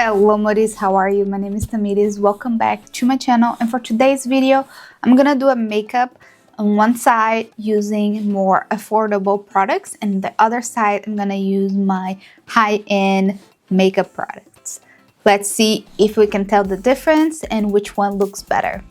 Hello Mires, how are you? My name is Mires. Welcome back to my channel, and for today's video I'm gonna do a makeup on one side using more affordable products, and the other side I'm gonna use my high-end makeup products. Let's see if we can tell the difference and which one looks better.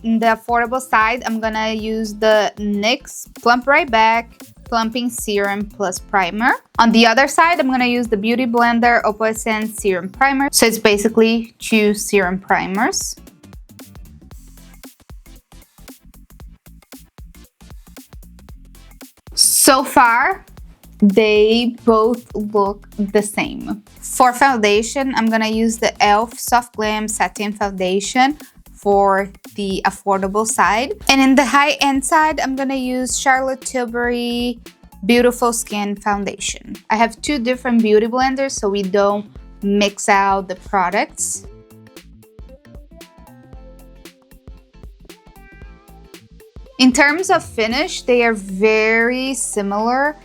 In the affordable side, I'm gonna use the NYX Plump Right Back Plumping Serum Plus Primer. On the other side, I'm gonna use the Beauty Blender Opal Essence Serum Primer. So it's basically two serum primers. So far, they both look the same. For foundation, I'm gonna use the e.l.f. Soft Glam Satin Foundation for the affordable side. And in the high-end side, I'm gonna use Charlotte Tilbury Beautiful Skin Foundation. I have two different beauty blenders so we don't mix out the products. In terms of finish, they are very similar.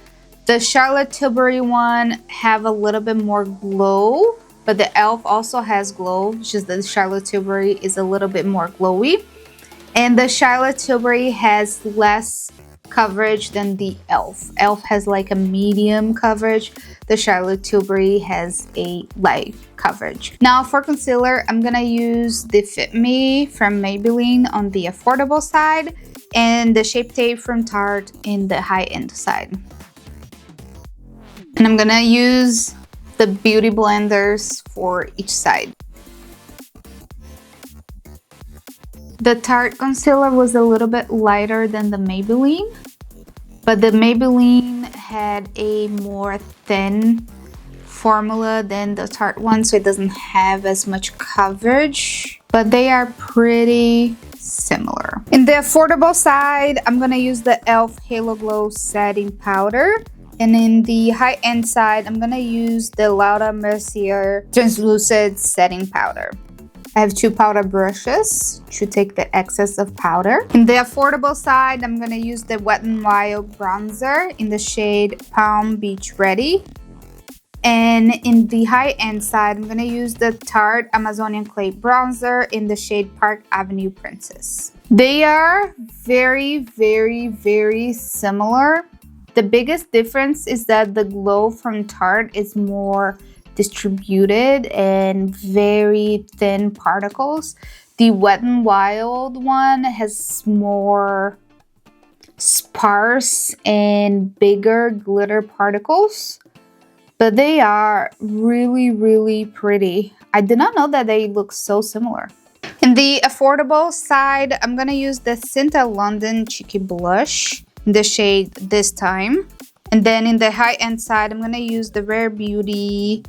The Charlotte Tilbury one have a little bit more glow, but the e.l.f. also has glow, just that the Charlotte Tilbury is a little bit more glowy. And the Charlotte Tilbury has less coverage than the e.l.f. e.l.f. has like a medium coverage. The Charlotte Tilbury has a light coverage. Now for concealer, I'm gonna use the Fit Me from Maybelline on the affordable side and the Shape Tape from Tarte in the high-end side. And I'm gonna use the beauty blenders for each side. The Tarte concealer was a little bit lighter than the Maybelline, but the Maybelline had a more thin formula than the Tarte one, so it doesn't have as much coverage, but they are pretty similar. In the affordable side, I'm gonna use the e.l.f. Halo Glow Setting Powder. And in the high-end side, I'm gonna use the Laura Mercier Translucent Setting Powder. I have two powder brushes to take the excess of powder. In the affordable side, I'm gonna use the Wet n Wild Bronzer in the shade Palm Beach Ready. And in the high-end side, I'm gonna use the Tarte Amazonian Clay Bronzer in the shade Park Avenue Princess. They are very, very, very similar. The biggest difference is that the glow from Tarte is more distributed and very thin particles. The Wet n Wild one has more sparse and bigger glitter particles, but they are really, really pretty. I did not know that they look so similar. In the affordable side, I'm gonna use the Cinta London Cheeky Blush in the shade This Time. And then in the high-end side, I'm gonna use the Rare Beauty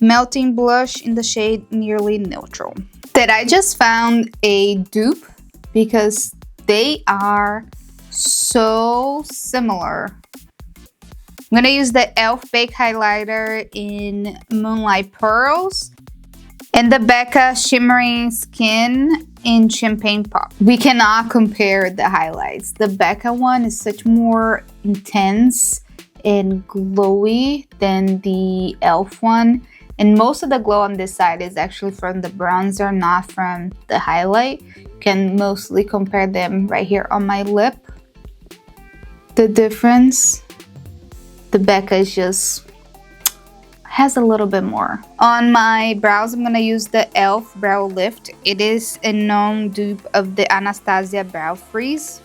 Melting Blush in the shade Nearly Neutral. That I just found a dupe because they are so similar. I'm gonna use the e.l.f. Bake Highlighter in Moonlight Pearls and the Becca Shimmering Skin in Champagne Pop. We cannot compare the highlights. The Becca one is such more intense and glowy than the e.l.f. one. And most of the glow on this side is actually from the bronzer, not from the highlight. You can mostly compare them right here on my lip. The difference, the Becca is just has a little bit more. On my brows, I'm gonna use the e.l.f. Brow Lift. It is a known dupe of the Anastasia Brow Freeze.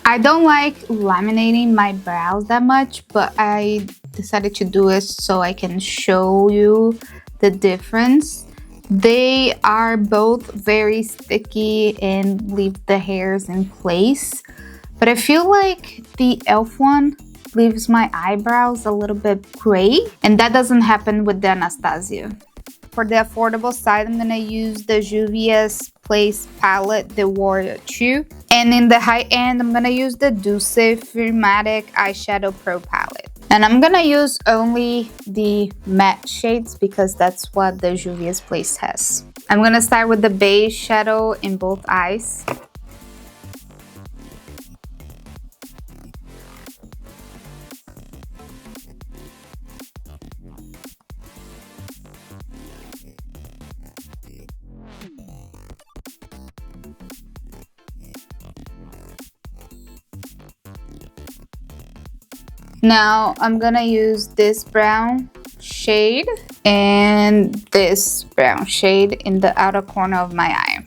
I don't like laminating my brows that much, but I decided to do it so I can show you the difference. They are both very sticky and leave the hairs in place, but I feel like the e.l.f. one leaves my eyebrows a little bit gray, and that doesn't happen with the Anastasia. For the affordable side, I'm gonna use the Juvia's Place palette, the Warrior 2. And in the high end, I'm gonna use the Douce Filmatic Eyeshadow Pro palette. And I'm gonna use only the matte shades because that's what the Juvia's Place has. I'm gonna start with the beige shadow in both eyes. Now I'm gonna use this brown shade and this brown shade in the outer corner of my eye.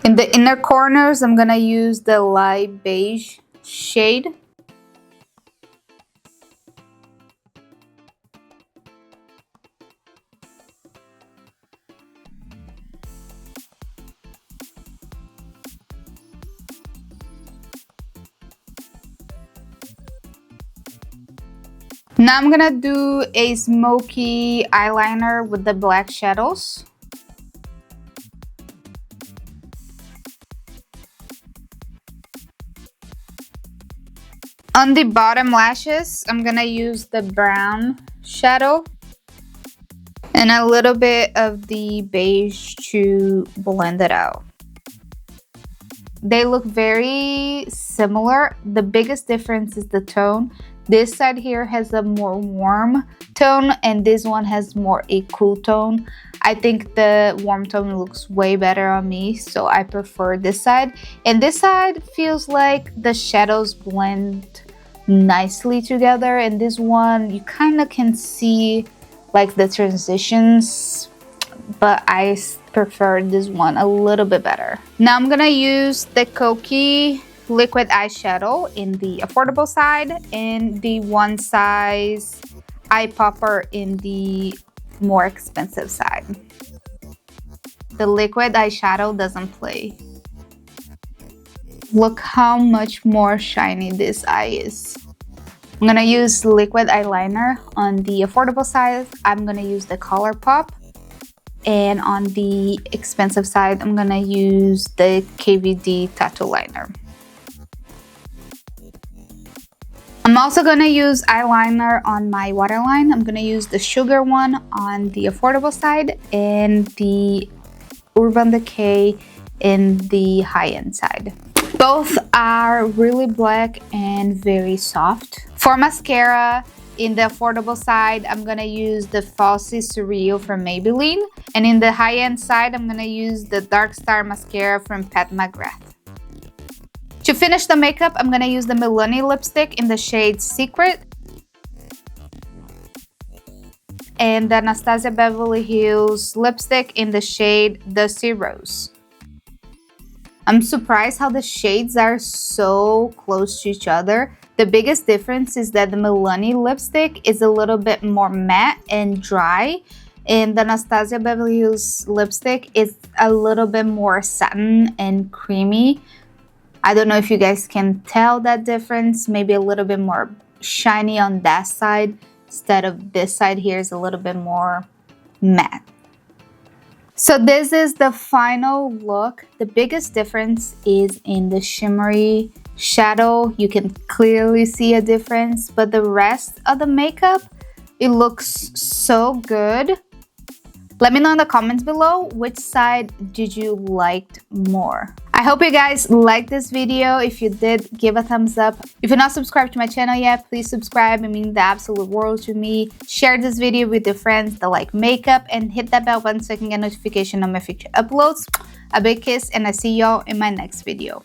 In the inner corners, I'm gonna use the light beige shade. Now I'm gonna do a smoky eyeliner with the black shadows. On the bottom lashes, I'm gonna use the brown shadow and a little bit of the beige to blend it out. They look very similar. The biggest difference is the tone. This side here has a more warm tone and this one has more a cool tone. I think the warm tone looks way better on me, so I prefer this side. And this side feels like the shadows blend nicely together, and this one you kind of can see like the transitions, but I prefer this one a little bit better. Now I'm gonna use the Kokie liquid eyeshadow in the affordable side and the One Size eye popper in the more expensive side. The liquid eyeshadow doesn't play. Look how much more shiny this eye is. I'm gonna use liquid eyeliner on the affordable side. I'm gonna use the ColourPop. And on the expensive side, I'm gonna use the KVD tattoo liner. I'm also gonna use eyeliner on my waterline. I'm gonna use the Sugar one on the affordable side and the Urban Decay in the high-end side. Both are really black and very soft. For mascara, in the affordable side, I'm gonna use the Falsies Surreal from Maybelline. And in the high-end side, I'm gonna use the Dark Star Mascara from Pat McGrath. To finish the makeup, I'm gonna use the Milani lipstick in the shade Secret. And the Anastasia Beverly Hills lipstick in the shade Dusty Rose. I'm surprised how the shades are so close to each other. The biggest difference is that the Milani lipstick is a little bit more matte and dry, and the Anastasia Beverly Hills lipstick is a little bit more satin and creamy. I don't know if you guys can tell that difference. Maybe a little bit more shiny on that side instead of this side here is a little bit more matte. So this is the final look. The biggest difference is in the shimmery shadow. You can clearly see a difference, but the rest of the makeup, it looks so good. Let me know in the comments below which side did you like more. I hope you guys liked this video. If you did, give a thumbs up. If you're not subscribed to my channel yet, please subscribe. It means the absolute world to me. Share this video with your friends that like makeup and hit that bell button so I can get notification on my future uploads. A big kiss and I see y'all in my next video.